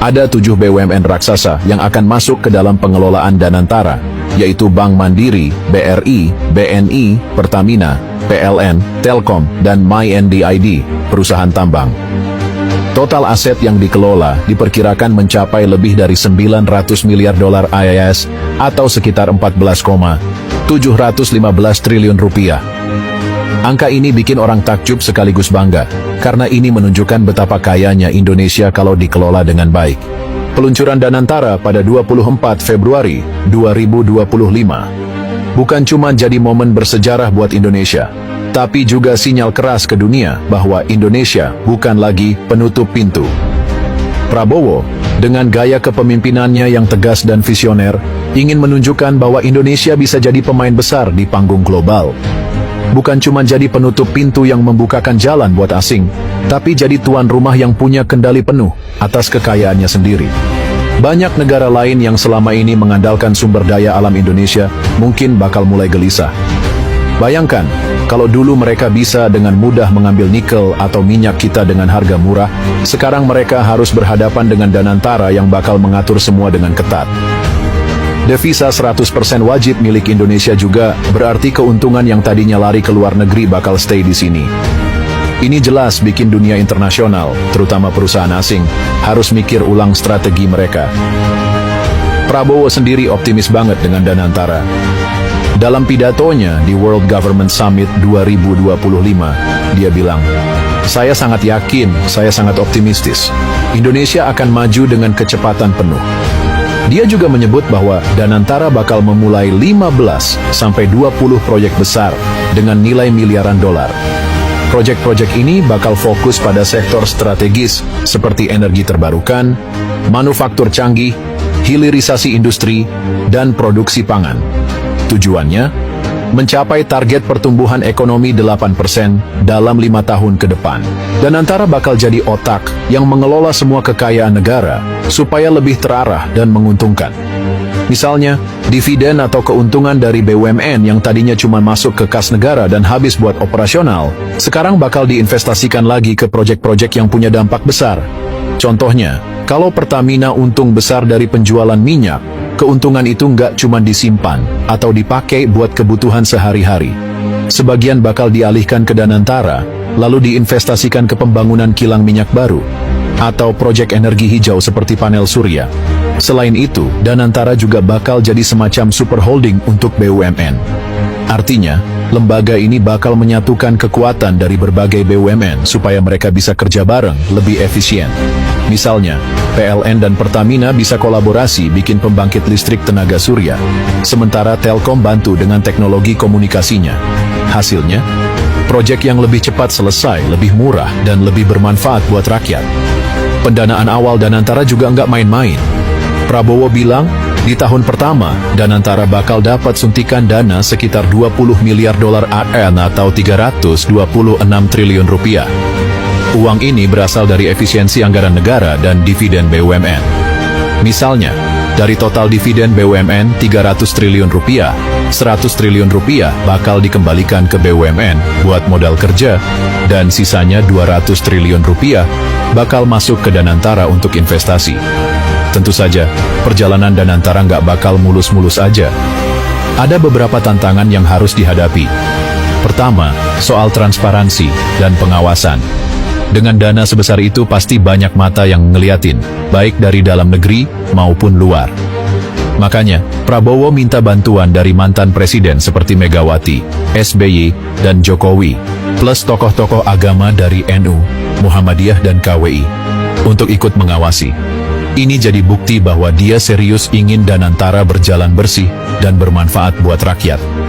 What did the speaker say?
Ada 7 BUMN raksasa yang akan masuk ke dalam pengelolaan Danantara, yaitu Bank Mandiri, BRI, BNI, Pertamina, PLN, Telkom, dan MyNDID, perusahaan tambang. Total aset yang dikelola diperkirakan mencapai lebih dari 900 miliar dolar AS atau sekitar 14,715 triliun rupiah. Angka ini bikin orang takjub sekaligus bangga, karena ini menunjukkan betapa kayanya Indonesia kalau dikelola dengan baik. Peluncuran Danantara pada 24 Februari 2025 bukan cuma jadi momen bersejarah buat Indonesia, tapi juga sinyal keras ke dunia bahwa Indonesia bukan lagi penutup pintu. Prabowo, dengan gaya kepemimpinannya yang tegas dan visioner, ingin menunjukkan bahwa Indonesia bisa jadi pemain besar di panggung global. Bukan cuma jadi penutup pintu yang membukakan jalan buat asing, tapi jadi tuan rumah yang punya kendali penuh atas kekayaannya sendiri. Banyak negara lain yang selama ini mengandalkan sumber daya alam Indonesia mungkin bakal mulai gelisah. Bayangkan, kalau dulu mereka bisa dengan mudah mengambil nikel atau minyak kita dengan harga murah, sekarang mereka harus berhadapan dengan Danantara yang bakal mengatur semua dengan ketat. Devisa 100% wajib milik Indonesia juga berarti keuntungan yang tadinya lari ke luar negeri bakal stay di sini. Ini jelas bikin dunia internasional, terutama perusahaan asing, harus mikir ulang strategi mereka. Prabowo sendiri optimis banget dengan Danantara. Dalam pidatonya di World Government Summit 2025, dia bilang, "Saya sangat yakin, saya sangat optimistis. Indonesia akan maju dengan kecepatan penuh." Dia juga menyebut bahwa Danantara bakal memulai 15-20 proyek besar dengan nilai miliaran dolar. Proyek-proyek ini bakal fokus pada sektor strategis seperti energi terbarukan, manufaktur canggih, hilirisasi industri, dan produksi pangan. Tujuannya, mencapai target pertumbuhan ekonomi 8% dalam 5 tahun ke depan. Danantara bakal jadi otak yang mengelola semua kekayaan negara supaya lebih terarah dan menguntungkan. Misalnya, dividen atau keuntungan dari BUMN yang tadinya cuma masuk ke kas negara dan habis buat operasional, sekarang bakal diinvestasikan lagi ke proyek-proyek yang punya dampak besar. Contohnya, kalau Pertamina untung besar dari penjualan minyak, keuntungan itu nggak cuma disimpan atau dipakai buat kebutuhan sehari-hari. Sebagian bakal dialihkan ke Danantara, lalu diinvestasikan ke pembangunan kilang minyak baru, atau proyek energi hijau seperti panel surya. Selain itu, Danantara juga bakal jadi semacam super holding untuk BUMN. Artinya, lembaga ini bakal menyatukan kekuatan dari berbagai BUMN supaya mereka bisa kerja bareng lebih efisien. Misalnya, PLN dan Pertamina bisa kolaborasi bikin pembangkit listrik tenaga surya, sementara Telkom bantu dengan teknologi komunikasinya. Hasilnya, proyek yang lebih cepat selesai, lebih murah, dan lebih bermanfaat buat rakyat. Pendanaan awal Danantara juga nggak main-main. Prabowo bilang, di tahun pertama, Danantara bakal dapat suntikan dana sekitar 20 miliar dolar AS atau 326 triliun rupiah. Uang ini berasal dari efisiensi anggaran negara dan dividen BUMN. Misalnya, dari total dividen BUMN 300 triliun rupiah, 100 triliun rupiah bakal dikembalikan ke BUMN buat modal kerja, dan sisanya 200 triliun rupiah bakal masuk ke Danantara untuk investasi. Tentu saja, perjalanan Danantara nggak bakal mulus-mulus aja. Ada beberapa tantangan yang harus dihadapi. Pertama, soal transparansi dan pengawasan. Dengan dana sebesar itu pasti banyak mata yang ngeliatin, baik dari dalam negeri maupun luar. Makanya, Prabowo minta bantuan dari mantan presiden seperti Megawati, SBY, dan Jokowi, plus tokoh-tokoh agama dari NU, Muhammadiyah, dan KWI, untuk ikut mengawasi. Ini jadi bukti bahwa dia serius ingin Danantara berjalan bersih dan bermanfaat buat rakyat.